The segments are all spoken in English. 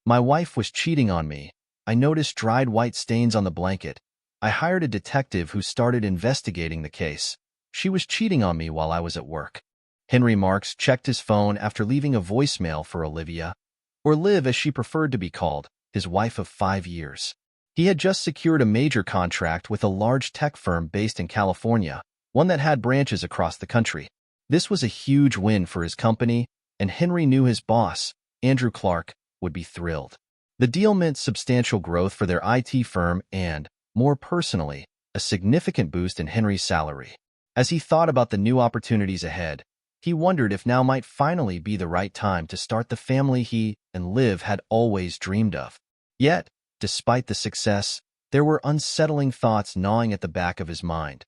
My wife was cheating on me. I noticed dried white stains on the blanket. I hired a detective who started investigating the case. She was cheating on me while I was at work. Henry Marks checked his phone after leaving a voicemail for Olivia, or Liv as she preferred to be called, his wife of 5 years. He had just secured a major contract with a large tech firm based in California, one that had branches across the country. This was a huge win for his company, and Henry knew his boss, Andrew Clark, would be thrilled. The deal meant substantial growth for their IT firm and, more personally, a significant boost in Henry's salary. As he thought about the new opportunities ahead, he wondered if now might finally be the right time to start the family he and Liv had always dreamed of. Yet, despite the success, there were unsettling thoughts gnawing at the back of his mind.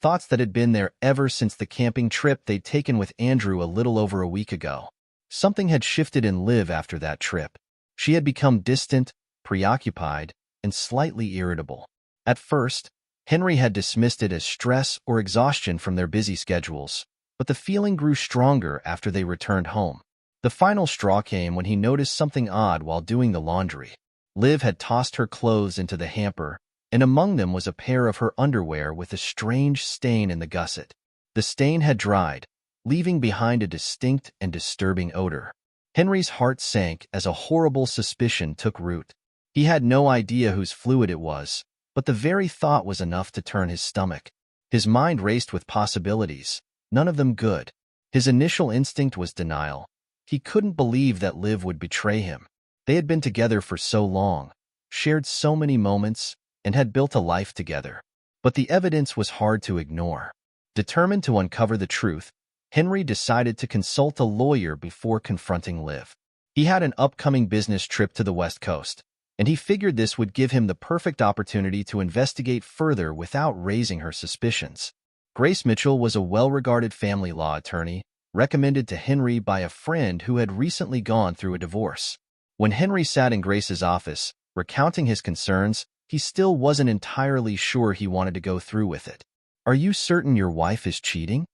Thoughts that had been there ever since the camping trip they'd taken with Andrew a little over a week ago. Something had shifted in Liv after that trip. She had become distant, preoccupied, and slightly irritable. At first, Henry had dismissed it as stress or exhaustion from their busy schedules, but the feeling grew stronger after they returned home. The final straw came when he noticed something odd while doing the laundry. Liv had tossed her clothes into the hamper, and among them was a pair of her underwear with a strange stain in the gusset. The stain had dried, leaving behind a distinct and disturbing odor. Henry's heart sank as a horrible suspicion took root. He had no idea whose fluid it was, but the very thought was enough to turn his stomach. His mind raced with possibilities, none of them good. His initial instinct was denial. He couldn't believe that Liv would betray him. They had been together for so long, shared so many moments, and had built a life together. But the evidence was hard to ignore. Determined to uncover the truth, Henry decided to consult a lawyer before confronting Liv. He had an upcoming business trip to the West Coast, and he figured this would give him the perfect opportunity to investigate further without raising her suspicions. Grace Mitchell was a well-regarded family law attorney, recommended to Henry by a friend who had recently gone through a divorce. When Henry sat in Grace's office, recounting his concerns, he still wasn't entirely sure he wanted to go through with it. "Are you certain your wife is cheating?"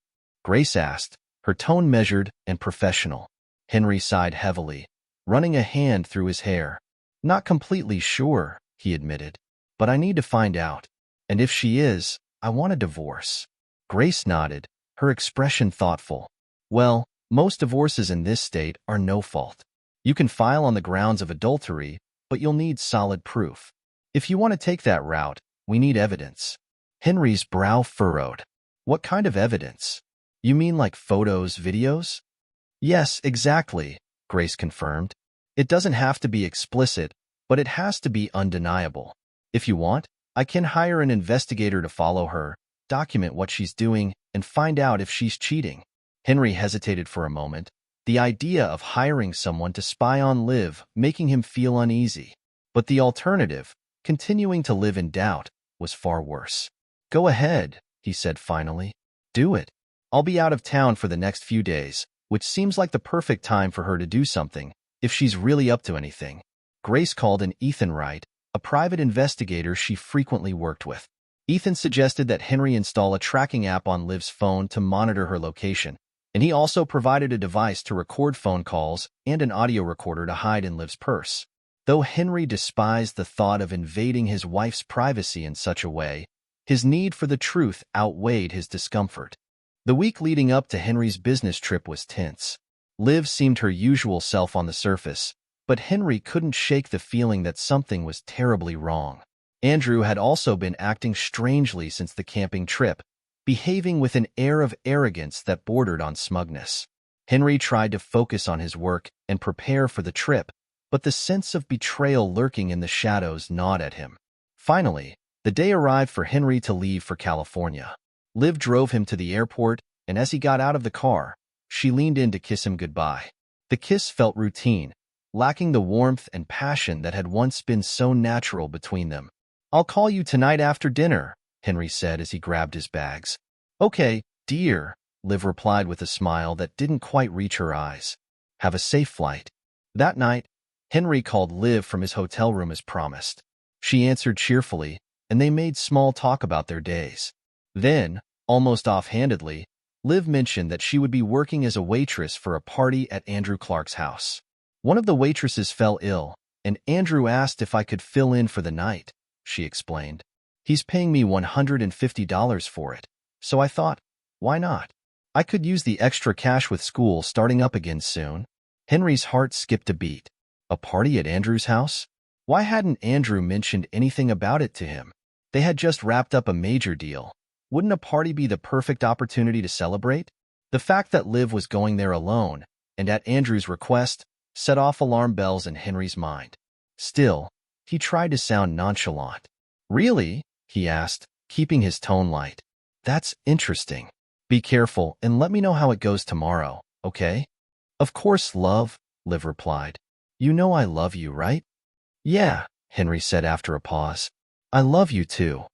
Grace asked, her tone measured and professional. Henry sighed heavily, running a hand through his hair. "Not completely sure," he admitted, "but I need to find out. And if she is, I want a divorce." Grace nodded, her expression thoughtful. "Well, most divorces in this state are no fault. You can file on the grounds of adultery, but you'll need solid proof. If you want to take that route, we need evidence." Henry's brow furrowed. "What kind of evidence? You mean like photos, videos?" "Yes, exactly," Grace confirmed. "It doesn't have to be explicit, but it has to be undeniable. If you want, I can hire an investigator to follow her, document what she's doing, and find out if she's cheating." Henry hesitated for a moment, the idea of hiring someone to spy on Liv making him feel uneasy. But the alternative, continuing to live in doubt, was far worse. "Go ahead," he said finally. "Do it. I'll be out of town for the next few days, which seems like the perfect time for her to do something, if she's really up to anything." Grace called in Ethan Wright, a private investigator she frequently worked with. Ethan suggested that Henry install a tracking app on Liv's phone to monitor her location, and he also provided a device to record phone calls and an audio recorder to hide in Liv's purse. Though Henry despised the thought of invading his wife's privacy in such a way, his need for the truth outweighed his discomfort. The week leading up to Henry's business trip was tense. Liv seemed her usual self on the surface, but Henry couldn't shake the feeling that something was terribly wrong. Andrew had also been acting strangely since the camping trip, behaving with an air of arrogance that bordered on smugness. Henry tried to focus on his work and prepare for the trip, but the sense of betrayal lurking in the shadows gnawed at him. Finally, the day arrived for Henry to leave for California. Liv drove him to the airport, and as he got out of the car, she leaned in to kiss him goodbye. The kiss felt routine, lacking the warmth and passion that had once been so natural between them. "I'll call you tonight after dinner," Henry said as he grabbed his bags. "Okay, dear," Liv replied with a smile that didn't quite reach her eyes. "Have a safe flight." That night, Henry called Liv from his hotel room as promised. She answered cheerfully, and they made small talk about their days. Then, almost offhandedly, Liv mentioned that she would be working as a waitress for a party at Andrew Clark's house. One of the waitresses fell ill, and Andrew asked if I could fill in for the night, she explained. He's paying me $150 for it, so I thought, why not? I could use the extra cash with school starting up again soon. Henry's heart skipped a beat. A party at Andrew's house? Why hadn't Andrew mentioned anything about it to him? They had just wrapped up a major deal. Wouldn't a party be the perfect opportunity to celebrate? The fact that Liv was going there alone, and at Andrew's request, set off alarm bells in Henry's mind. Still, he tried to sound nonchalant. Really? He asked, keeping his tone light. That's interesting. Be careful and let me know how it goes tomorrow, okay? Of course, love, Liv replied. You know I love you, right? Yeah, Henry said after a pause. I love you too.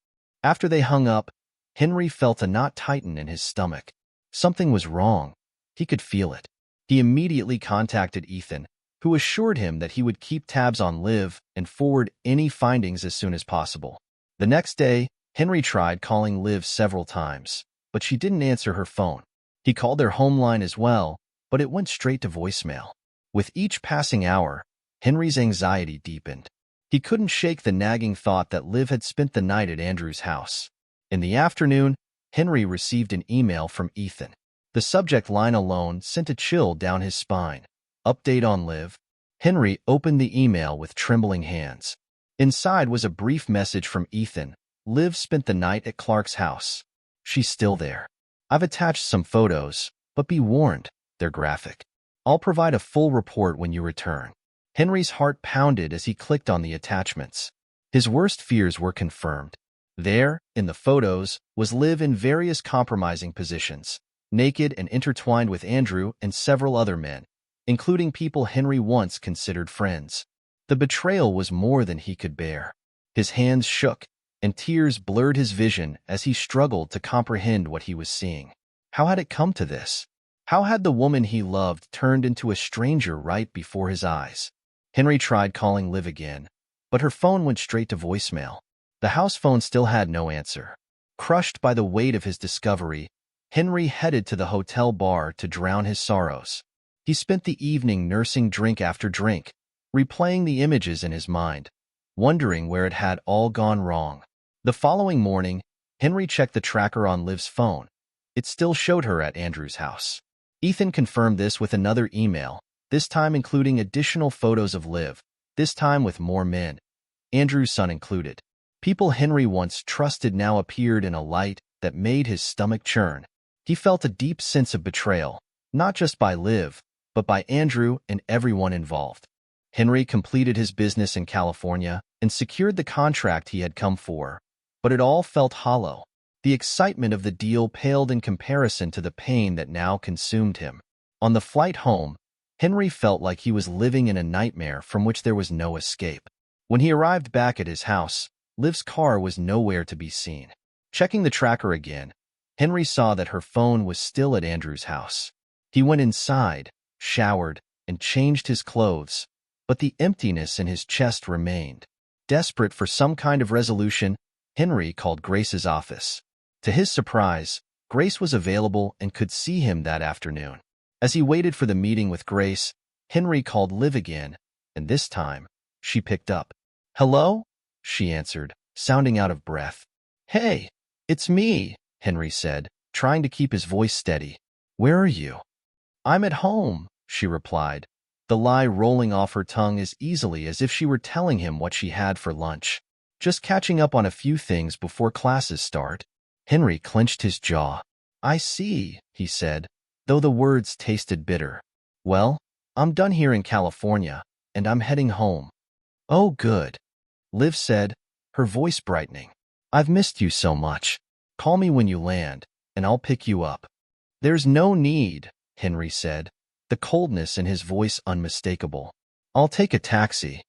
After they hung up, Henry felt a knot tighten in his stomach. Something was wrong. He could feel it. He immediately contacted Ethan, who assured him that he would keep tabs on Liv and forward any findings as soon as possible. The next day, Henry tried calling Liv several times, but she didn't answer her phone. He called their home line as well, but it went straight to voicemail. With each passing hour, Henry's anxiety deepened. He couldn't shake the nagging thought that Liv had spent the night at Andrew's house. In the afternoon, Henry received an email from Ethan. The subject line alone sent a chill down his spine. Update on Liv. Henry opened the email with trembling hands. Inside was a brief message from Ethan. Liv spent the night at Clark's house. She's still there. I've attached some photos, but be warned, they're graphic. I'll provide a full report when you return. Henry's heart pounded as he clicked on the attachments. His worst fears were confirmed. There, in the photos, was Liv in various compromising positions, naked and intertwined with Andrew and several other men, including people Henry once considered friends. The betrayal was more than he could bear. His hands shook, and tears blurred his vision as he struggled to comprehend what he was seeing. How had it come to this? How had the woman he loved turned into a stranger right before his eyes? Henry tried calling Liv again, but her phone went straight to voicemail. The house phone still had no answer. Crushed by the weight of his discovery, Henry headed to the hotel bar to drown his sorrows. He spent the evening nursing drink after drink, replaying the images in his mind, wondering where it had all gone wrong. The following morning, Henry checked the tracker on Liv's phone. It still showed her at Andrew's house. Ethan confirmed this with another email, this time including additional photos of Liv, this time with more men, Andrew's son included. People Henry once trusted now appeared in a light that made his stomach churn. He felt a deep sense of betrayal, not just by Liv, but by Andrew and everyone involved. Henry completed his business in California and secured the contract he had come for, but it all felt hollow. The excitement of the deal paled in comparison to the pain that now consumed him. On the flight home, Henry felt like he was living in a nightmare from which there was no escape. When he arrived back at his house, Liv's car was nowhere to be seen. Checking the tracker again, Henry saw that her phone was still at Andrew's house. He went inside, showered, and changed his clothes, but the emptiness in his chest remained. Desperate for some kind of resolution, Henry called Grace's office. To his surprise, Grace was available and could see him that afternoon. As he waited for the meeting with Grace, Henry called Liv again, and this time, she picked up. "Hello?" she answered, sounding out of breath. "Hey, it's me," Henry said, trying to keep his voice steady. "Where are you?" "I'm at home," she replied, the lie rolling off her tongue as easily as if she were telling him what she had for lunch. "Just catching up on a few things before classes start." Henry clenched his jaw. "I see," he said, though the words tasted bitter. "Well, I'm done here in California, and I'm heading home." "Oh, good," Liv said, her voice brightening. "I've missed you so much. Call me when you land, and I'll pick you up." "There's no need," Henry said, the coldness in his voice unmistakable. "I'll take a taxi."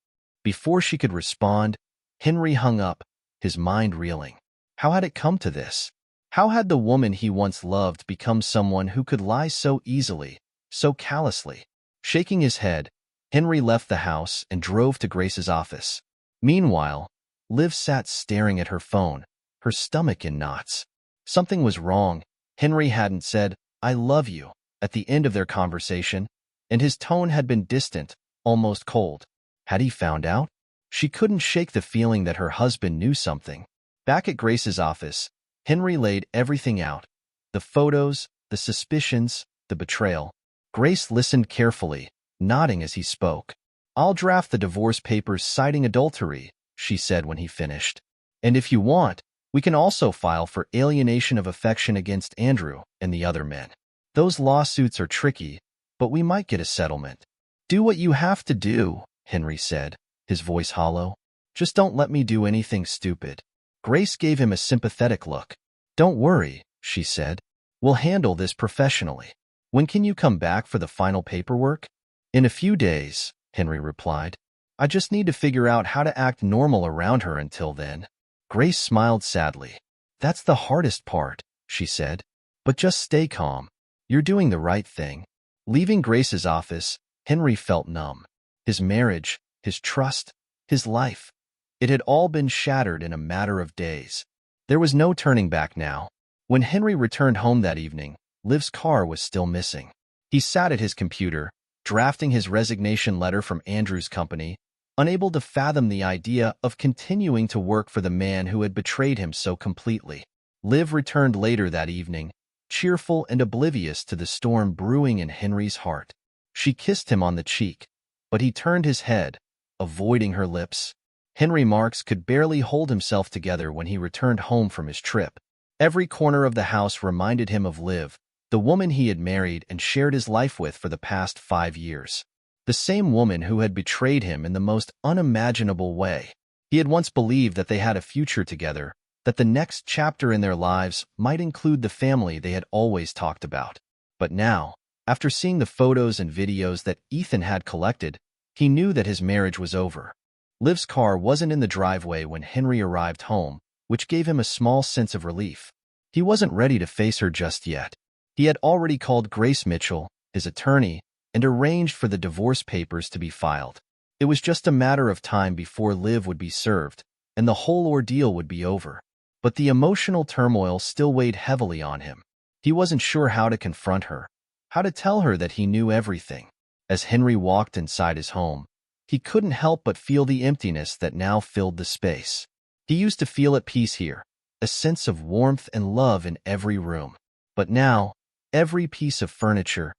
Before she could respond, Henry hung up, his mind reeling. How had it come to this? How had the woman he once loved become someone who could lie so easily, so callously? Shaking his head, Henry left the house and drove to Grace's office. Meanwhile, Liv sat staring at her phone, her stomach in knots. Something was wrong. Henry hadn't said, "I love you," at the end of their conversation, and his tone had been distant, almost cold. Had he found out? She couldn't shake the feeling that her husband knew something. Back at Grace's office, Henry laid everything out. The photos, the suspicions, the betrayal. Grace listened carefully, nodding as he spoke. "I'll draft the divorce papers citing adultery," she said when he finished. "And if you want, we can also file for alienation of affection against Andrew and the other men. Those lawsuits are tricky, but we might get a settlement." "Do what you have to do," Henry said, his voice hollow. "Just don't let me do anything stupid." Grace gave him a sympathetic look. "Don't worry," she said. "We'll handle this professionally. When can you come back for the final paperwork?" "In a few days," Henry replied. "I just need to figure out how to act normal around her until then." Grace smiled sadly. "That's the hardest part," she said. "But just stay calm. You're doing the right thing." Leaving Grace's office, Henry felt numb. His marriage, his trust, his life. It had all been shattered in a matter of days. There was no turning back now. When Henry returned home that evening, Liv's car was still missing. He sat at his computer, drafting his resignation letter from Andrew's company, unable to fathom the idea of continuing to work for the man who had betrayed him so completely. Liv returned later that evening, cheerful and oblivious to the storm brewing in Henry's heart. She kissed him on the cheek, but he turned his head, avoiding her lips. Henry Marks could barely hold himself together when he returned home from his trip. Every corner of the house reminded him of Liv, the woman he had married and shared his life with for the past 5 years. The same woman who had betrayed him in the most unimaginable way. He had once believed that they had a future together, that the next chapter in their lives might include the family they had always talked about. But now, after seeing the photos and videos that Ethan had collected, he knew that his marriage was over. Liv's car wasn't in the driveway when Henry arrived home, which gave him a small sense of relief. He wasn't ready to face her just yet. He had already called Grace Mitchell, his attorney, and arranged for the divorce papers to be filed. It was just a matter of time before Liv would be served, and the whole ordeal would be over. But the emotional turmoil still weighed heavily on him. He wasn't sure how to confront her, how to tell her that he knew everything. As Henry walked inside his home, he couldn't help but feel the emptiness that now filled the space. He used to feel at peace here, a sense of warmth and love in every room. But now, every piece of furniture,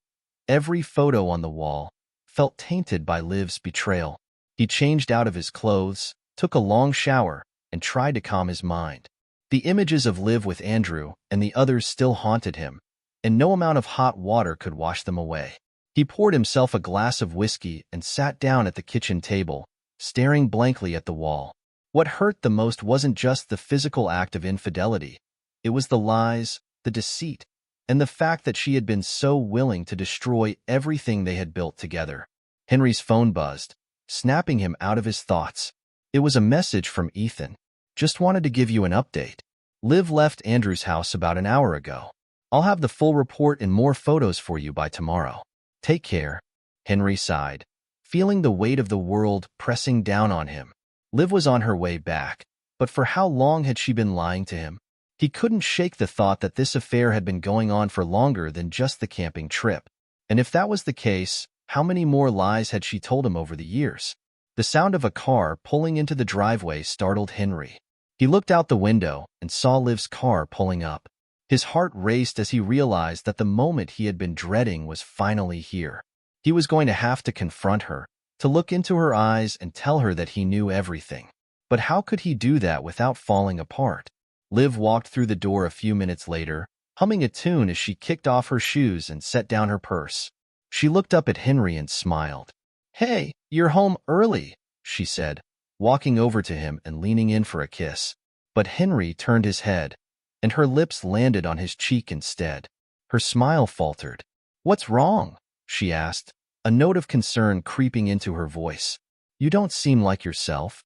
every photo on the wall, felt tainted by Liv's betrayal. He changed out of his clothes, took a long shower, and tried to calm his mind. The images of Liv with Andrew and the others still haunted him, and no amount of hot water could wash them away. He poured himself a glass of whiskey and sat down at the kitchen table, staring blankly at the wall. What hurt the most wasn't just the physical act of infidelity. It was the lies, the deceit, and the fact that she had been so willing to destroy everything they had built together. Henry's phone buzzed, snapping him out of his thoughts. It was a message from Ethan. "Just wanted to give you an update. Liv left Andrew's house about an hour ago. I'll have the full report and more photos for you by tomorrow. Take care." Henry sighed, feeling the weight of the world pressing down on him. Liv was on her way back, but for how long had she been lying to him? He couldn't shake the thought that this affair had been going on for longer than just the camping trip. And if that was the case, how many more lies had she told him over the years? The sound of a car pulling into the driveway startled Henry. He looked out the window and saw Liv's car pulling up. His heart raced as he realized that the moment he had been dreading was finally here. He was going to have to confront her, to look into her eyes and tell her that he knew everything. But how could he do that without falling apart? Liv walked through the door a few minutes later, humming a tune as she kicked off her shoes and set down her purse. She looked up at Henry and smiled. "Hey, you're home early," she said, walking over to him and leaning in for a kiss. But Henry turned his head, and her lips landed on his cheek instead. Her smile faltered. "What's wrong?" she asked, a note of concern creeping into her voice. "You don't seem like yourself."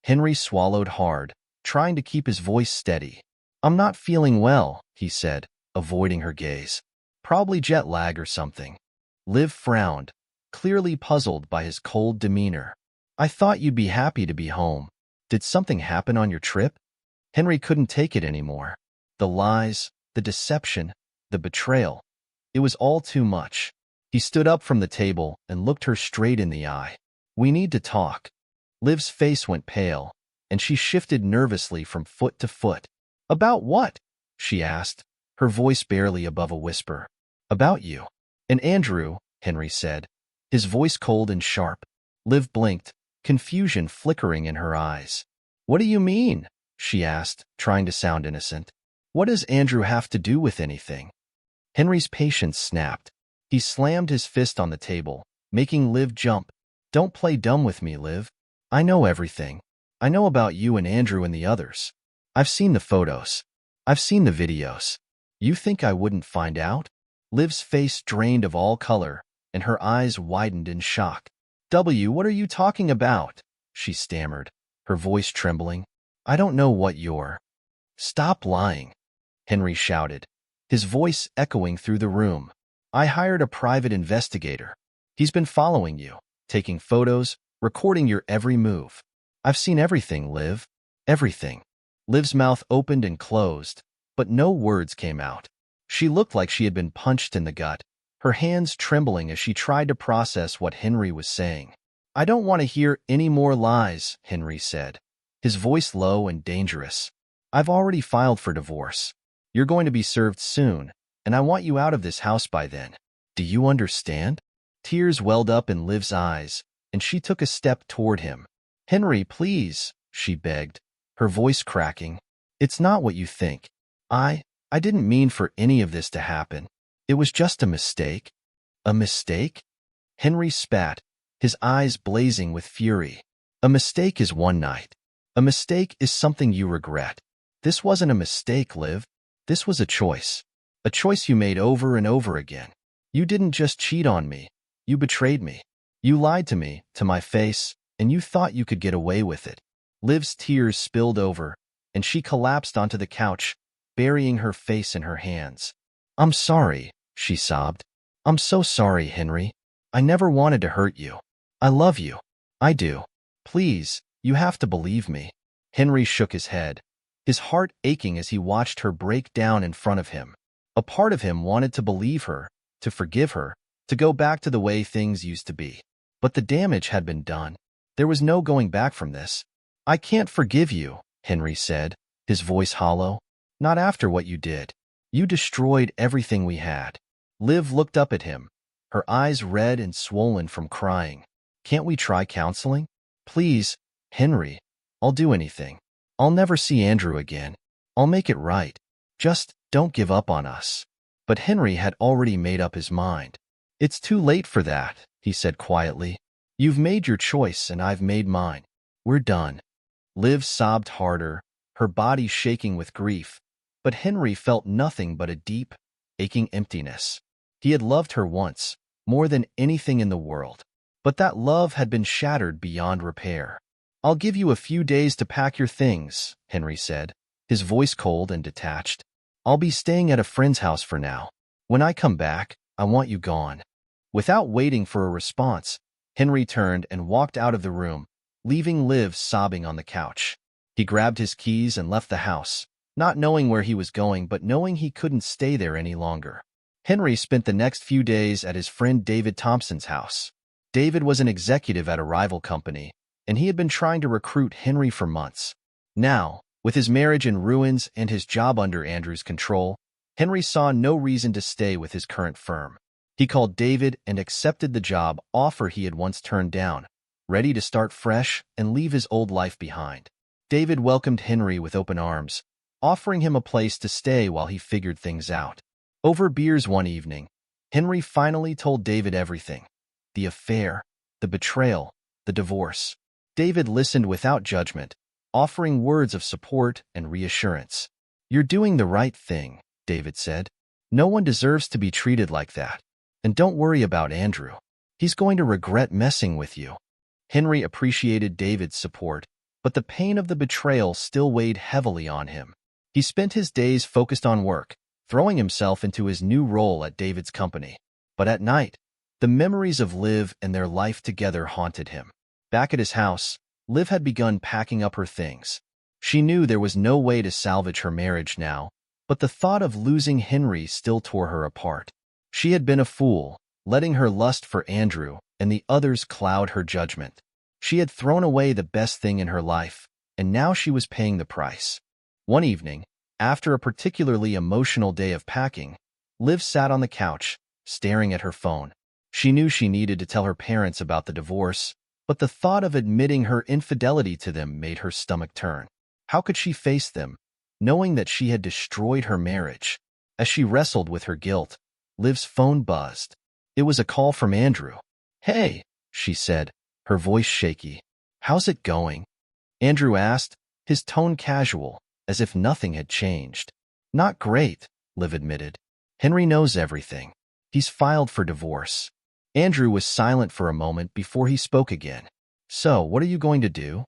Henry swallowed hard, trying to keep his voice steady. "I'm not feeling well," he said, avoiding her gaze. "Probably jet lag or something." Liv frowned, clearly puzzled by his cold demeanor. "I thought you'd be happy to be home. Did something happen on your trip?" Henry couldn't take it anymore. The lies, the deception, the betrayal. It was all too much. He stood up from the table and looked her straight in the eye. We need to talk. Liv's face went pale, and she shifted nervously from foot to foot. About what? She asked, her voice barely above a whisper. About you. And Andrew, Henry said, his voice cold and sharp. Liv blinked, confusion flickering in her eyes. What do you mean? She asked, trying to sound innocent. What does Andrew have to do with anything? Henry's patience snapped. He slammed his fist on the table, making Liv jump. Don't play dumb with me, Liv. I know everything. I know about you and Andrew and the others. I've seen the photos. I've seen the videos. You think I wouldn't find out? Liv's face drained of all color, and her eyes widened in shock. What are you talking about? She stammered, her voice trembling. I don't know what you're. Stop lying, Henry shouted, his voice echoing through the room. I hired a private investigator. He's been following you, taking photos, recording your every move. I've seen everything, Liv. Everything. Liv's mouth opened and closed, but no words came out. She looked like she had been punched in the gut, her hands trembling as she tried to process what Henry was saying. I don't want to hear any more lies, Henry said, his voice low and dangerous. I've already filed for divorce. You're going to be served soon, and I want you out of this house by then. Do you understand? Tears welled up in Liv's eyes, and she took a step toward him. Henry, please, she begged, her voice cracking. It's not what you think. I didn't mean for any of this to happen. It was just a mistake. A mistake? Henry spat, his eyes blazing with fury. A mistake is one night. A mistake is something you regret. This wasn't a mistake, Liv. This was a choice. A choice you made over and over again. You didn't just cheat on me. You betrayed me. You lied to me, to my face, and you thought you could get away with it. Liv's tears spilled over, and she collapsed onto the couch, burying her face in her hands. I'm sorry, she sobbed. I'm so sorry, Henry. I never wanted to hurt you. I love you. I do. Please, you have to believe me. Henry shook his head, his heart aching as he watched her break down in front of him. A part of him wanted to believe her, to forgive her, to go back to the way things used to be. But the damage had been done. There was no going back from this. I can't forgive you, Henry said, his voice hollow. Not after what you did. You destroyed everything we had. Liv looked up at him, her eyes red and swollen from crying. Can't we try counseling? Please, Henry. I'll do anything. I'll never see Andrew again. I'll make it right. Just don't give up on us. But Henry had already made up his mind. It's too late for that, he said quietly. You've made your choice and I've made mine. We're done. Liv sobbed harder, her body shaking with grief, but Henry felt nothing but a deep, aching emptiness. He had loved her once, more than anything in the world, but that love had been shattered beyond repair. I'll give you a few days to pack your things, Henry said, his voice cold and detached. I'll be staying at a friend's house for now. When I come back, I want you gone. Without waiting for a response, Henry turned and walked out of the room, leaving Liv sobbing on the couch. He grabbed his keys and left the house, not knowing where he was going but knowing he couldn't stay there any longer. Henry spent the next few days at his friend David Thompson's house. David was an executive at a rival company, and he had been trying to recruit Henry for months. Now, with his marriage in ruins and his job under Andrew's control, Henry saw no reason to stay with his current firm. He called David and accepted the job offer he had once turned down, ready to start fresh and leave his old life behind. David welcomed Henry with open arms, offering him a place to stay while he figured things out. Over beers one evening, Henry finally told David everything. The affair, the betrayal, the divorce. David listened without judgment, offering words of support and reassurance. You're doing the right thing, David said. No one deserves to be treated like that. And don't worry about Andrew. He's going to regret messing with you. Henry appreciated David's support, but the pain of the betrayal still weighed heavily on him. He spent his days focused on work, throwing himself into his new role at David's company. But at night, the memories of Liv and their life together haunted him. Back at his house, Liv had begun packing up her things. She knew there was no way to salvage her marriage now, but the thought of losing Henry still tore her apart. She had been a fool, letting her lust for Andrew and the others cloud her judgment. She had thrown away the best thing in her life, and now she was paying the price. One evening, after a particularly emotional day of packing, Liv sat on the couch, staring at her phone. She knew she needed to tell her parents about the divorce, but the thought of admitting her infidelity to them made her stomach turn. How could she face them, knowing that she had destroyed her marriage? As she wrestled with her guilt, Liv's phone buzzed. It was a call from Andrew. "Hey," she said, her voice shaky. "How's it going?" Andrew asked, his tone casual, as if nothing had changed. "Not great," Liv admitted. "Henry knows everything. He's filed for divorce." Andrew was silent for a moment before he spoke again. "So, what are you going to do?"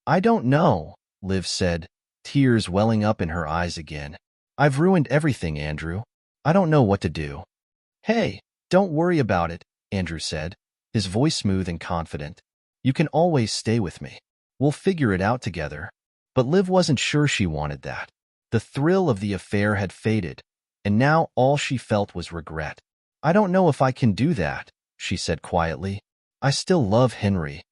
"I don't know," Liv said, tears welling up in her eyes again. "I've ruined everything, Andrew. I don't know what to do." "Hey, don't worry about it," Andrew said, his voice smooth and confident. "You can always stay with me. We'll figure it out together." But Liv wasn't sure she wanted that. The thrill of the affair had faded, and now all she felt was regret. "I don't know if I can do that," she said quietly. "I still love Henry."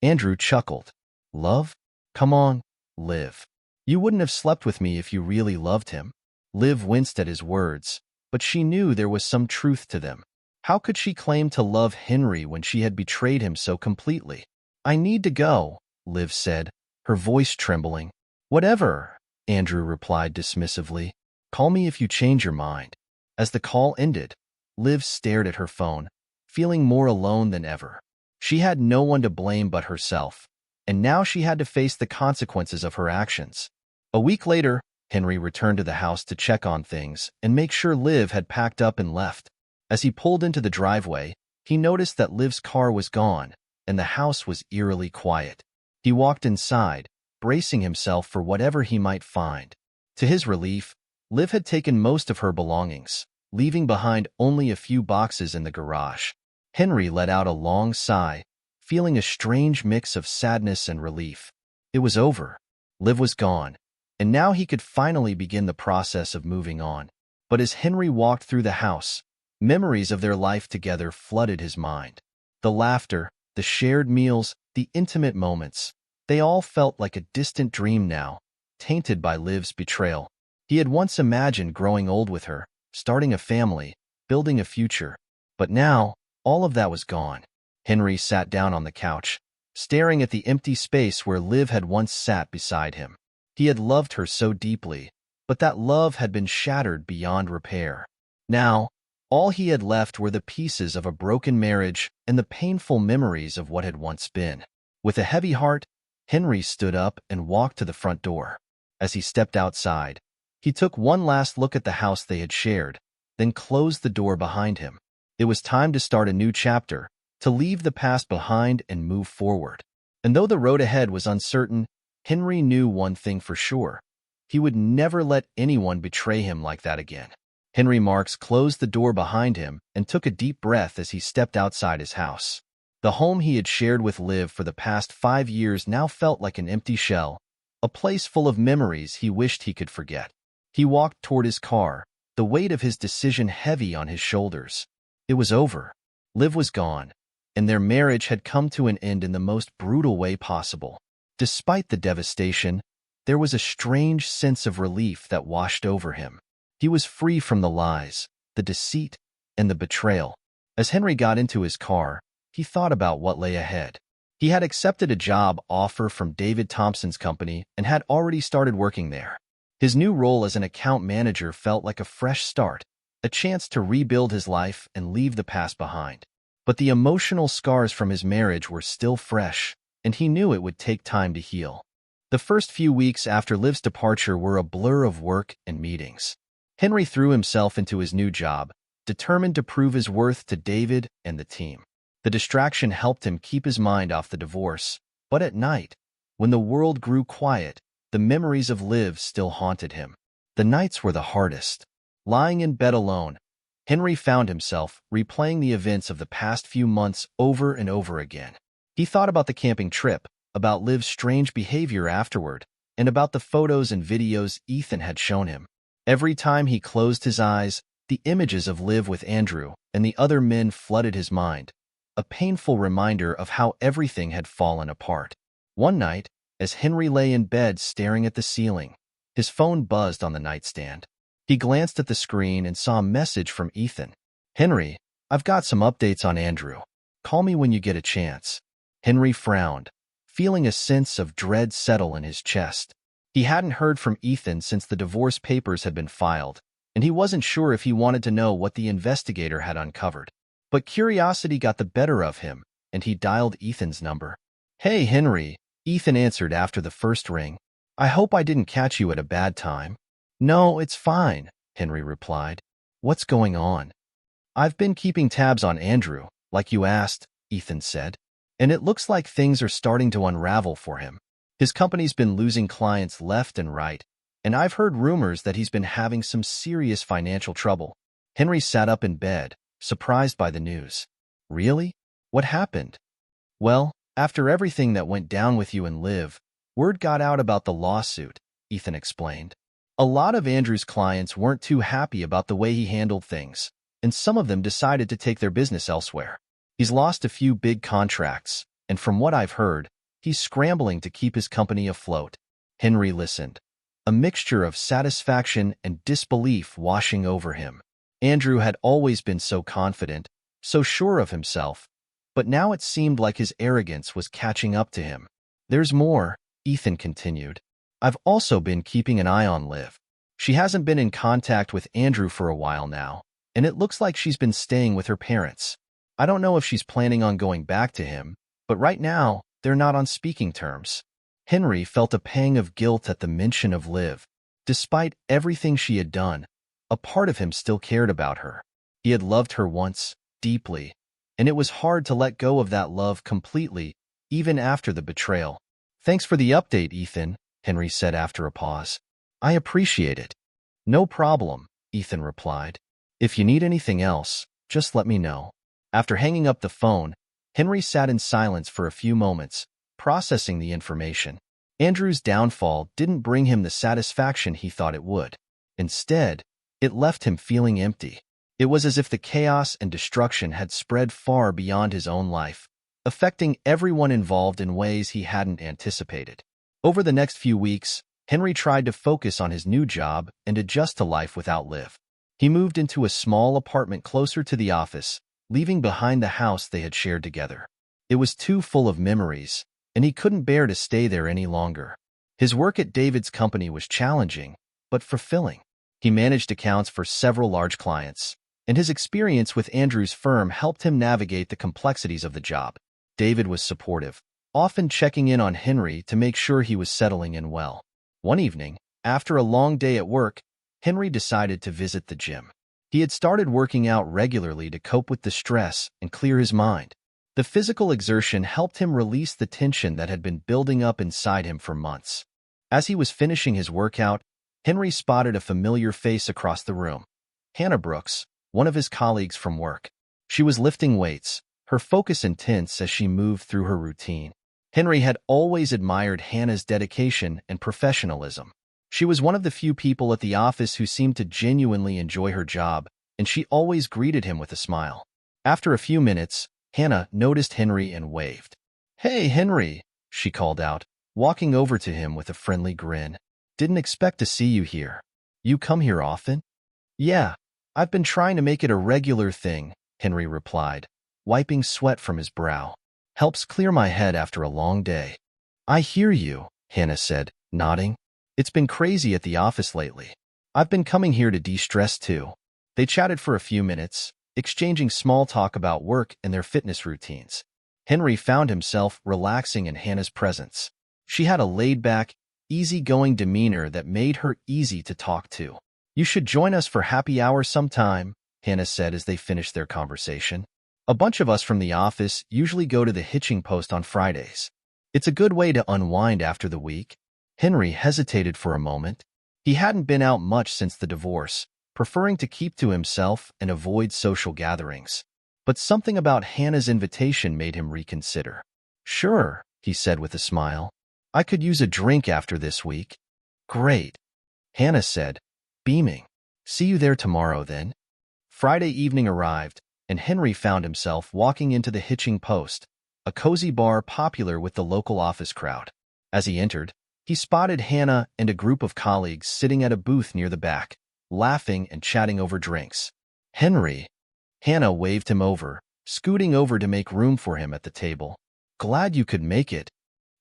Andrew chuckled. "Love? Come on, Liv. You wouldn't have slept with me if you really loved him." Liv winced at his words, but she knew there was some truth to them. How could she claim to love Henry when she had betrayed him so completely? "I need to go," Liv said, her voice trembling. "Whatever," Andrew replied dismissively. "Call me if you change your mind." As the call ended, Liv stared at her phone, feeling more alone than ever. She had no one to blame but herself, and now she had to face the consequences of her actions. A week later, Henry returned to the house to check on things and make sure Liv had packed up and left. As he pulled into the driveway, he noticed that Liv's car was gone, and the house was eerily quiet. He walked inside, bracing himself for whatever he might find. To his relief, Liv had taken most of her belongings, leaving behind only a few boxes in the garage. Henry let out a long sigh, feeling a strange mix of sadness and relief. It was over. Liv was gone, and now he could finally begin the process of moving on. But as Henry walked through the house, memories of their life together flooded his mind. The laughter, the shared meals, the intimate moments, they all felt like a distant dream now, tainted by Liv's betrayal. He had once imagined growing old with her, starting a family, building a future. But now, all of that was gone. Henry sat down on the couch, staring at the empty space where Liv had once sat beside him. He had loved her so deeply, but that love had been shattered beyond repair. Now, all he had left were the pieces of a broken marriage and the painful memories of what had once been. With a heavy heart, Henry stood up and walked to the front door. As he stepped outside, he took one last look at the house they had shared, then closed the door behind him. It was time to start a new chapter, to leave the past behind and move forward. And though the road ahead was uncertain, Henry knew one thing for sure. He would never let anyone betray him like that again. Henry Marks closed the door behind him and took a deep breath as he stepped outside his house. The home he had shared with Liv for the past 5 years now felt like an empty shell, a place full of memories he wished he could forget. He walked toward his car, the weight of his decision heavy on his shoulders. It was over. Liv was gone, and their marriage had come to an end in the most brutal way possible. Despite the devastation, there was a strange sense of relief that washed over him. He was free from the lies, the deceit, and the betrayal. As Henry got into his car, he thought about what lay ahead. He had accepted a job offer from David Thompson's company and had already started working there. His new role as an account manager felt like a fresh start, a chance to rebuild his life and leave the past behind. But the emotional scars from his marriage were still fresh, and he knew it would take time to heal. The first few weeks after Liv's departure were a blur of work and meetings. Henry threw himself into his new job, determined to prove his worth to David and the team. The distraction helped him keep his mind off the divorce, but at night, when the world grew quiet, the memories of Liv still haunted him. The nights were the hardest. Lying in bed alone, Henry found himself replaying the events of the past few months over and over again. He thought about the camping trip, about Liv's strange behavior afterward, and about the photos and videos Ethan had shown him. Every time he closed his eyes, the images of Liv with Andrew and the other men flooded his mind, a painful reminder of how everything had fallen apart. One night, as Henry lay in bed staring at the ceiling, his phone buzzed on the nightstand. He glanced at the screen and saw a message from Ethan. "Henry, I've got some updates on Andrew. Call me when you get a chance." Henry frowned, feeling a sense of dread settle in his chest. He hadn't heard from Ethan since the divorce papers had been filed, and he wasn't sure if he wanted to know what the investigator had uncovered. But curiosity got the better of him, and he dialed Ethan's number. "Hey, Henry," Ethan answered after the first ring. "I hope I didn't catch you at a bad time." "No, it's fine," Henry replied. "What's going on?" "I've been keeping tabs on Andrew, like you asked," Ethan said. "And it looks like things are starting to unravel for him. His company's been losing clients left and right, and I've heard rumors that he's been having some serious financial trouble." Henry sat up in bed, surprised by the news. "Really? What happened?" "Well, after everything that went down with you and Liv, word got out about the lawsuit," Ethan explained. "A lot of Andrew's clients weren't too happy about the way he handled things, and some of them decided to take their business elsewhere. He's lost a few big contracts, and from what I've heard, he's scrambling to keep his company afloat." Henry listened, a mixture of satisfaction and disbelief washing over him. Andrew had always been so confident, so sure of himself, but now it seemed like his arrogance was catching up to him. "There's more," Ethan continued. "I've also been keeping an eye on Liv. She hasn't been in contact with Andrew for a while now, and it looks like she's been staying with her parents. I don't know if she's planning on going back to him, but right now, they're not on speaking terms." Henry felt a pang of guilt at the mention of Liv. Despite everything she had done, a part of him still cared about her. He had loved her once, deeply, and it was hard to let go of that love completely, even after the betrayal. "Thanks for the update, Ethan," Henry said after a pause. "I appreciate it." "No problem," Ethan replied. "If you need anything else, just let me know." After hanging up the phone, Henry sat in silence for a few moments, processing the information. Andrew's downfall didn't bring him the satisfaction he thought it would. Instead, it left him feeling empty. It was as if the chaos and destruction had spread far beyond his own life, affecting everyone involved in ways he hadn't anticipated. Over the next few weeks, Henry tried to focus on his new job and adjust to life without Liv. He moved into a small apartment closer to the office, leaving behind the house they had shared together. It was too full of memories, and he couldn't bear to stay there any longer. His work at David's company was challenging, but fulfilling. He managed accounts for several large clients, and his experience with Andrew's firm helped him navigate the complexities of the job. David was supportive, often checking in on Henry to make sure he was settling in well. One evening, after a long day at work, Henry decided to visit the gym. He had started working out regularly to cope with the stress and clear his mind. The physical exertion helped him release the tension that had been building up inside him for months. As he was finishing his workout, Henry spotted a familiar face across the room. Hannah Brooks, one of his colleagues from work. She was lifting weights, her focus intense as she moved through her routine. Henry had always admired Hannah's dedication and professionalism. She was one of the few people at the office who seemed to genuinely enjoy her job, and she always greeted him with a smile. After a few minutes, Hannah noticed Henry and waved. "Hey, Henry," she called out, walking over to him with a friendly grin. "Didn't expect to see you here. You come here often?" "Yeah, I've been trying to make it a regular thing," Henry replied, wiping sweat from his brow. "Helps clear my head after a long day." "I hear you," Hannah said, nodding. "It's been crazy at the office lately. I've been coming here to de-stress too." They chatted for a few minutes, exchanging small talk about work and their fitness routines. Henry found himself relaxing in Hannah's presence. She had a laid-back, easygoing demeanor that made her easy to talk to. "You should join us for happy hour sometime," Hannah said as they finished their conversation. "A bunch of us from the office usually go to the hitching post on Fridays. It's a good way to unwind after the week." Henry hesitated for a moment. He hadn't been out much since the divorce, preferring to keep to himself and avoid social gatherings. But something about Hannah's invitation made him reconsider. "Sure," he said with a smile. "I could use a drink after this week." "Great," Hannah said, beaming. "See you there tomorrow then." Friday evening arrived, and Henry found himself walking into the Hitching Post, a cozy bar popular with the local office crowd. As he entered, he spotted Hannah and a group of colleagues sitting at a booth near the back, laughing and chatting over drinks. Henry. Hannah waved him over, scooting over to make room for him at the table. Glad you could make it.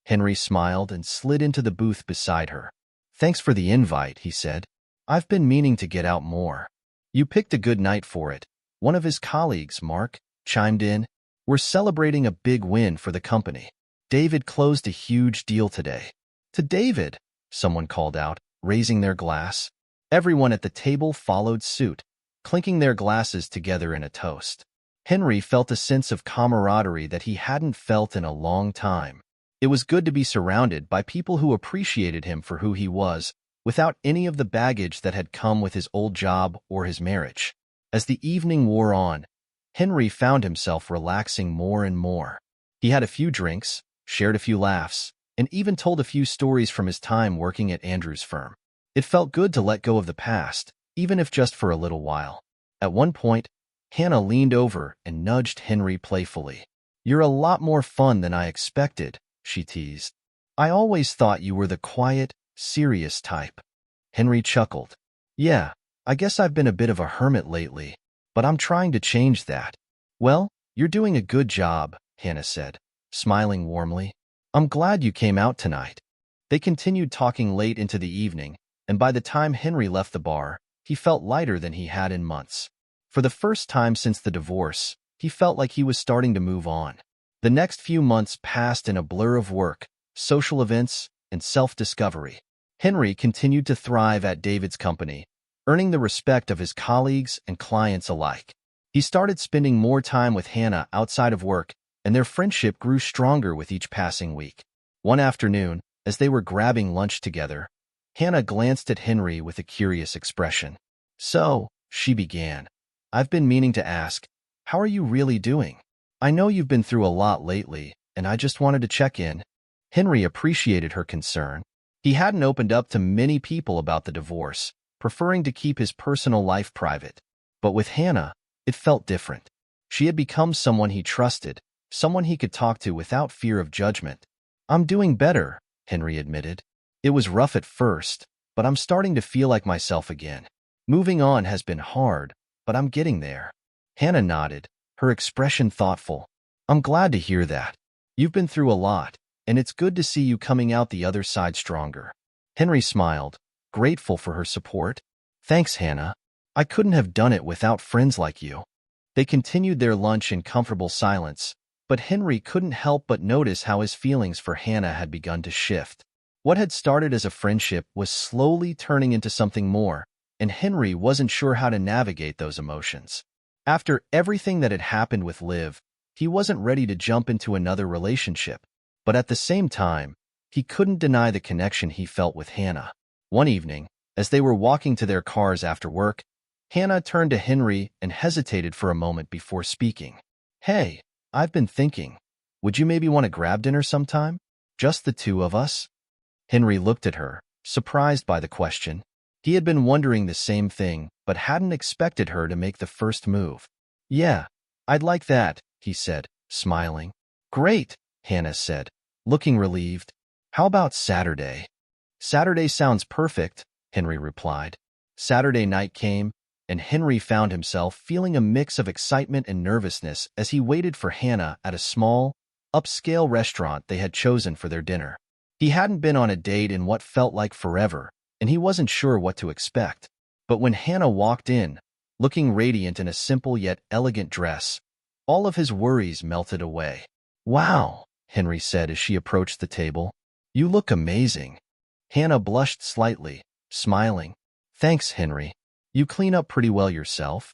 Henry smiled and slid into the booth beside her. Thanks for the invite, he said. I've been meaning to get out more. You picked a good night for it. One of his colleagues, Mark, chimed in. We're celebrating a big win for the company. David closed a huge deal today. To David, someone called out, raising their glass. Everyone at the table followed suit, clinking their glasses together in a toast. Henry felt a sense of camaraderie that he hadn't felt in a long time. It was good to be surrounded by people who appreciated him for who he was, without any of the baggage that had come with his old job or his marriage. As the evening wore on, Henry found himself relaxing more and more. He had a few drinks, shared a few laughs, and even told a few stories from his time working at Andrew's firm. It felt good to let go of the past, even if just for a little while. At one point, Hannah leaned over and nudged Henry playfully. You're a lot more fun than I expected, she teased. I always thought you were the quiet, serious type. Henry chuckled. Yeah, I guess I've been a bit of a hermit lately, but I'm trying to change that. Well, you're doing a good job, Hannah said, smiling warmly. I'm glad you came out tonight. They continued talking late into the evening, and by the time Henry left the bar, he felt lighter than he had in months. For the first time since the divorce, he felt like he was starting to move on. The next few months passed in a blur of work, social events, and self-discovery. Henry continued to thrive at David's company, earning the respect of his colleagues and clients alike. He started spending more time with Hannah outside of work, and their friendship grew stronger with each passing week. One afternoon, as they were grabbing lunch together, Hannah glanced at Henry with a curious expression. So, she began, I've been meaning to ask, how are you really doing? I know you've been through a lot lately, and I just wanted to check in. Henry appreciated her concern. He hadn't opened up to many people about the divorce, preferring to keep his personal life private. But with Hannah, it felt different. She had become someone he trusted, someone he could talk to without fear of judgment. I'm doing better, Henry admitted. It was rough at first, but I'm starting to feel like myself again. Moving on has been hard, but I'm getting there. Hannah nodded, her expression thoughtful. I'm glad to hear that. You've been through a lot, and it's good to see you coming out the other side stronger. Henry smiled, grateful for her support. Thanks, Hannah. I couldn't have done it without friends like you. They continued their lunch in comfortable silence, but Henry couldn't help but notice how his feelings for Hannah had begun to shift. What had started as a friendship was slowly turning into something more, and Henry wasn't sure how to navigate those emotions. After everything that had happened with Liv, he wasn't ready to jump into another relationship, but at the same time, he couldn't deny the connection he felt with Hannah. One evening, as they were walking to their cars after work, Hannah turned to Henry and hesitated for a moment before speaking. Hey, I've been thinking, would you maybe want to grab dinner sometime? Just the two of us? Henry looked at her, surprised by the question. He had been wondering the same thing, but hadn't expected her to make the first move. Yeah, I'd like that, he said, smiling. Great, Hannah said, looking relieved. How about Saturday? Saturday sounds perfect, Henry replied. Saturday night came, and Henry found himself feeling a mix of excitement and nervousness as he waited for Hannah at a small, upscale restaurant they had chosen for their dinner. He hadn't been on a date in what felt like forever, and he wasn't sure what to expect. But when Hannah walked in, looking radiant in a simple yet elegant dress, all of his worries melted away. Wow, Henry said as she approached the table. You look amazing. Hannah blushed slightly, smiling. Thanks, Henry. You clean up pretty well yourself.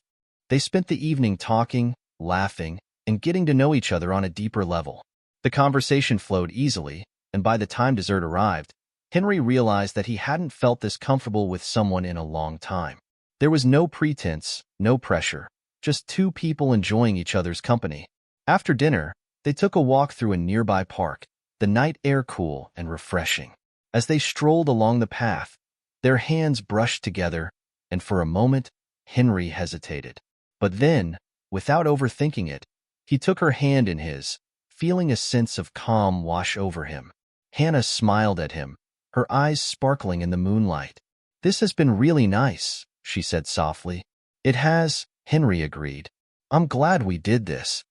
They spent the evening talking, laughing, and getting to know each other on a deeper level. The conversation flowed easily, and by the time dessert arrived, Henry realized that he hadn't felt this comfortable with someone in a long time. There was no pretense, no pressure, just two people enjoying each other's company. After dinner, they took a walk through a nearby park, the night air cool and refreshing. As they strolled along the path, their hands brushed together, and for a moment, Henry hesitated. But then, Without overthinking it, he took her hand in his, feeling a sense of calm wash over him. Hannah smiled at him, her eyes sparkling in the moonlight. "This has been really nice," she said softly. "It has," Henry agreed. "I'm glad we did this."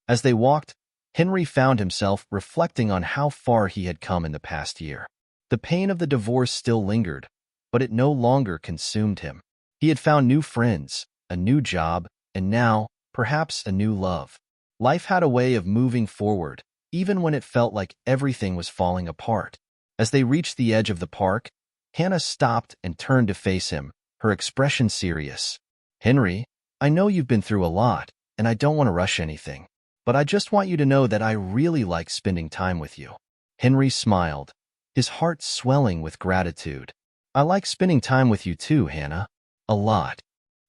As they walked, Henry found himself reflecting on how far he had come in the past year. The pain of the divorce still lingered, but it no longer consumed him. He had found new friends, a new job, and now, perhaps, a new love. Life had a way of moving forward, even when it felt like everything was falling apart. As they reached the edge of the park, Hannah stopped and turned to face him, her expression serious. "Henry, I know you've been through a lot, and I don't want to rush anything, but I just want you to know that I really like spending time with you." Henry smiled, his heart swelling with gratitude. "I like spending time with you too, Hannah. A lot."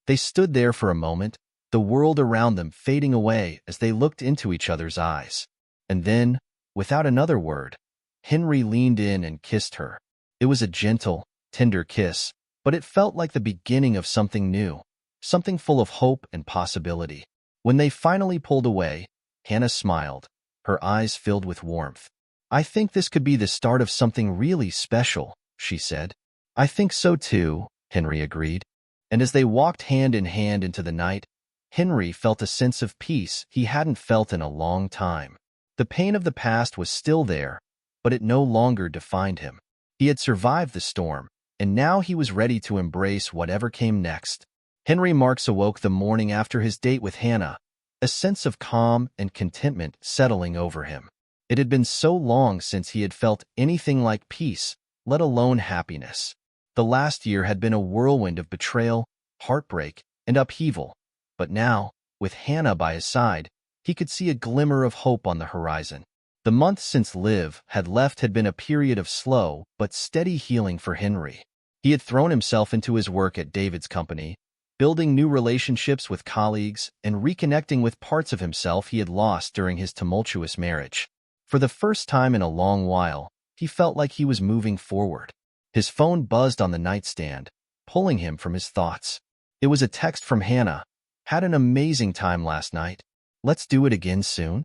They stood there for a moment, the world around them fading away as they looked into each other's eyes. And then, without another word, Henry leaned in and kissed her. It was a gentle, tender kiss, but it felt like the beginning of something new, something full of hope and possibility. When they finally pulled away, Hannah smiled, her eyes filled with warmth. "I think this could be the start of something really special," she said. "I think so too," Henry agreed. And as they walked hand in hand into the night, Henry felt a sense of peace he hadn't felt in a long time. The pain of the past was still there, but it no longer defined him. He had survived the storm, and now he was ready to embrace whatever came next. Henry Marks awoke the morning after his date with Hannah, a sense of calm and contentment settling over him. It had been so long since he had felt anything like peace, let alone happiness. The last year had been a whirlwind of betrayal, heartbreak, and upheaval, but now, with Hannah by his side, he could see a glimmer of hope on the horizon. The months since Liv had left had been a period of slow but steady healing for Henry. He had thrown himself into his work at David's company, building new relationships with colleagues and reconnecting with parts of himself he had lost during his tumultuous marriage. For the first time in a long while, he felt like he was moving forward. His phone buzzed on the nightstand, pulling him from his thoughts. It was a text from Hannah. "Had an amazing time last night. Let's do it again soon?"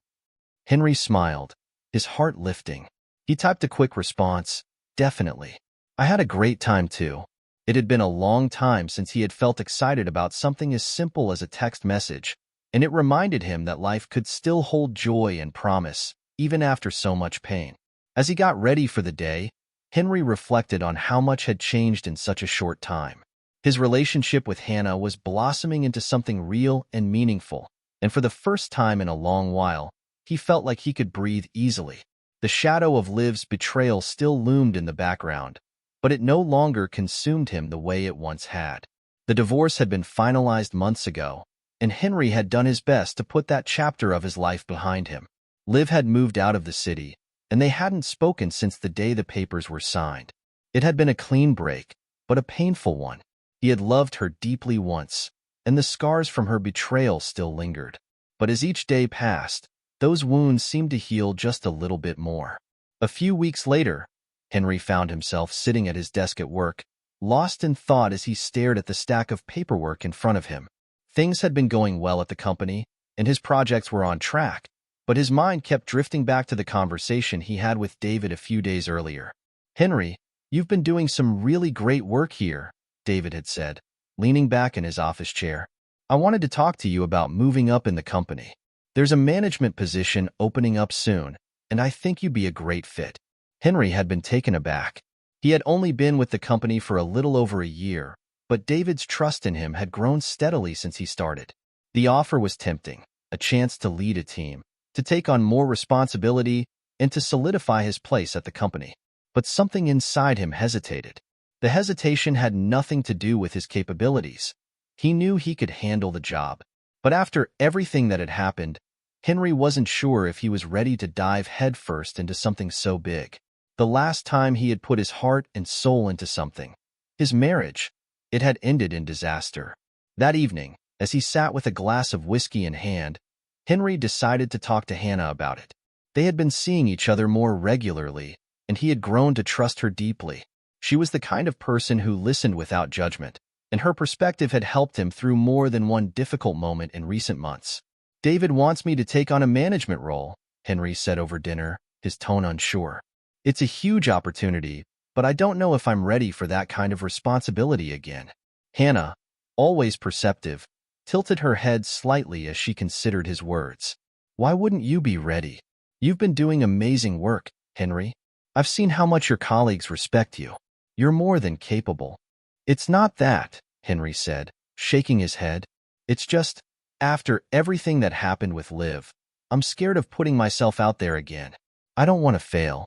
Henry smiled, his heart lifting. He typed a quick response, "Definitely. I had a great time too." It had been a long time since he had felt excited about something as simple as a text message, and it reminded him that life could still hold joy and promise, even after so much pain. As he got ready for the day, Henry reflected on how much had changed in such a short time. His relationship with Hannah was blossoming into something real and meaningful, and for the first time in a long while, he felt like he could breathe easily. The shadow of Liv's betrayal still loomed in the background, but it no longer consumed him the way it once had. The divorce had been finalized months ago, and Henry had done his best to put that chapter of his life behind him. Liv had moved out of the city, and they hadn't spoken since the day the papers were signed. It had been a clean break, but a painful one. He had loved her deeply once, and the scars from her betrayal still lingered. But as each day passed, those wounds seemed to heal just a little bit more. A few weeks later, Henry found himself sitting at his desk at work, lost in thought as he stared at the stack of paperwork in front of him. Things had been going well at the company, and his projects were on track, but his mind kept drifting back to the conversation he had with David a few days earlier. "Henry, you've been doing some really great work here," David had said, leaning back in his office chair. "I wanted to talk to you about moving up in the company. There's a management position opening up soon, and I think you'd be a great fit." Henry had been taken aback. He had only been with the company for a little over a year, but David's trust in him had grown steadily since he started. The offer was tempting, a chance to lead a team, to take on more responsibility, and to solidify his place at the company. But something inside him hesitated. The hesitation had nothing to do with his capabilities. He knew he could handle the job. But after everything that had happened, Henry wasn't sure if he was ready to dive headfirst into something so big. The last time he had put his heart and soul into something, his marriage, it had ended in disaster. That evening, as he sat with a glass of whiskey in hand, Henry decided to talk to Hannah about it. They had been seeing each other more regularly, and he had grown to trust her deeply. She was the kind of person who listened without judgment, and her perspective had helped him through more than one difficult moment in recent months. David wants me to take on a management role, Henry said over dinner, his tone unsure. It's a huge opportunity, but I don't know if I'm ready for that kind of responsibility again. Hannah, always perceptive, tilted her head slightly as she considered his words. Why wouldn't you be ready? You've been doing amazing work, Henry. I've seen how much your colleagues respect you. You're more than capable. It's not that, Henry said, shaking his head. It's just, after everything that happened with Liv, I'm scared of putting myself out there again. I don't want to fail.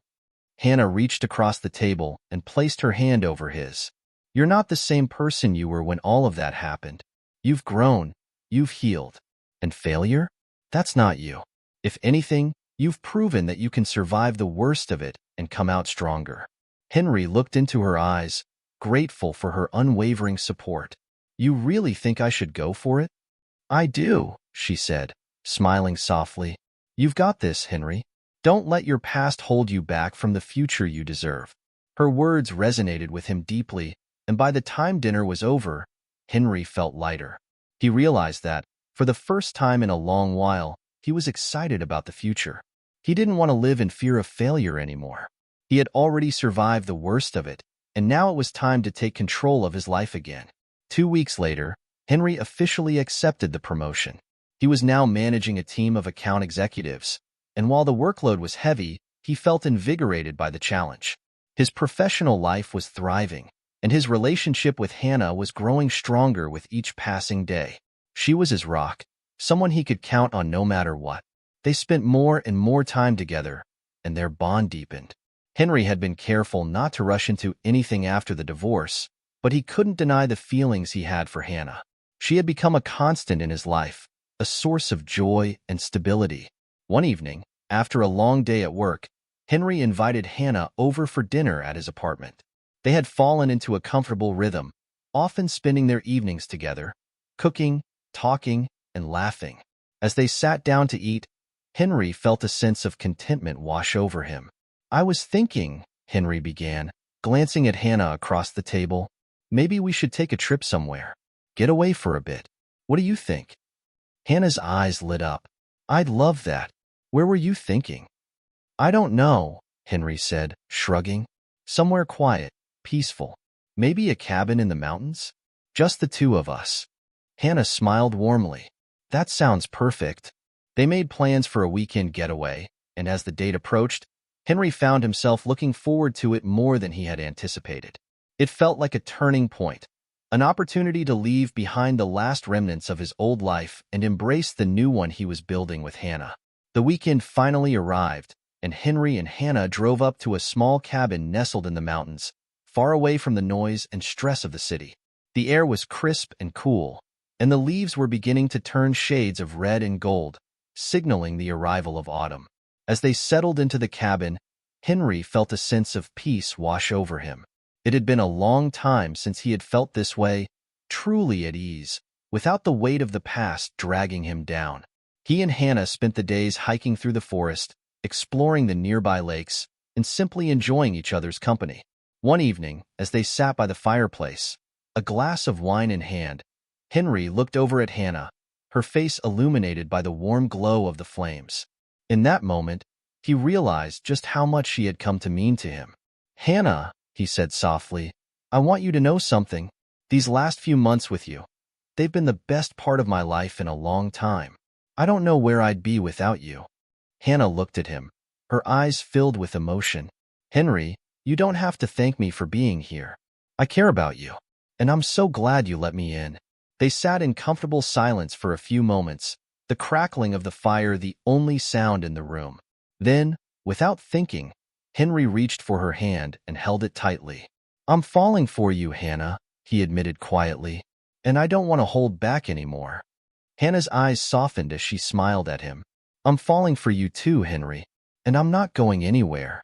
Hannah reached across the table and placed her hand over his. You're not the same person you were when all of that happened. You've grown, you've healed. And failure? That's not you. If anything, you've proven that you can survive the worst of it and come out stronger. Henry looked into her eyes, grateful for her unwavering support. You really think I should go for it? I do, she said, smiling softly. You've got this, Henry. Don't let your past hold you back from the future you deserve. Her words resonated with him deeply, and by the time dinner was over, Henry felt lighter. He realized that, for the first time in a long while, he was excited about the future. He didn't want to live in fear of failure anymore. He had already survived the worst of it, and now it was time to take control of his life again. 2 weeks later, Henry officially accepted the promotion. He was now managing a team of account executives, and while the workload was heavy, he felt invigorated by the challenge. His professional life was thriving, and his relationship with Hannah was growing stronger with each passing day. She was his rock, someone he could count on no matter what. They spent more and more time together, and their bond deepened. Henry had been careful not to rush into anything after the divorce, but he couldn't deny the feelings he had for Hannah. She had become a constant in his life, a source of joy and stability. One evening, after a long day at work, Henry invited Hannah over for dinner at his apartment. They had fallen into a comfortable rhythm, often spending their evenings together, cooking, talking, and laughing. As they sat down to eat, Henry felt a sense of contentment wash over him. I was thinking, Henry began, glancing at Hannah across the table, maybe we should take a trip somewhere. Get away for a bit. What do you think? Hannah's eyes lit up. I'd love that. Where were you thinking? I don't know, Henry said, shrugging. Somewhere quiet, peaceful. Maybe a cabin in the mountains? Just the two of us. Hannah smiled warmly. That sounds perfect. They made plans for a weekend getaway, and as the date approached, Henry found himself looking forward to it more than he had anticipated. It felt like a turning point, an opportunity to leave behind the last remnants of his old life and embrace the new one he was building with Hannah. The weekend finally arrived, and Henry and Hannah drove up to a small cabin nestled in the mountains, far away from the noise and stress of the city. The air was crisp and cool, and the leaves were beginning to turn shades of red and gold, signaling the arrival of autumn. As they settled into the cabin, Henry felt a sense of peace wash over him. It had been a long time since he had felt this way, truly at ease, without the weight of the past dragging him down. He and Hannah spent the days hiking through the forest, exploring the nearby lakes, and simply enjoying each other's company. One evening, as they sat by the fireplace, a glass of wine in hand, Henry looked over at Hannah, her face illuminated by the warm glow of the flames. In that moment, he realized just how much she had come to mean to him. Hannah, he said softly, I want you to know something. These last few months with you, they've been the best part of my life in a long time. I don't know where I'd be without you. Hannah looked at him, her eyes filled with emotion. Henry, you don't have to thank me for being here. I care about you, and I'm so glad you let me in. They sat in comfortable silence for a few moments, the crackling of the fire the only sound in the room. Then, without thinking, Henry reached for her hand and held it tightly. I'm falling for you, Hannah, he admitted quietly, and I don't want to hold back anymore. Hannah's eyes softened as she smiled at him. I'm falling for you too, Henry, and I'm not going anywhere.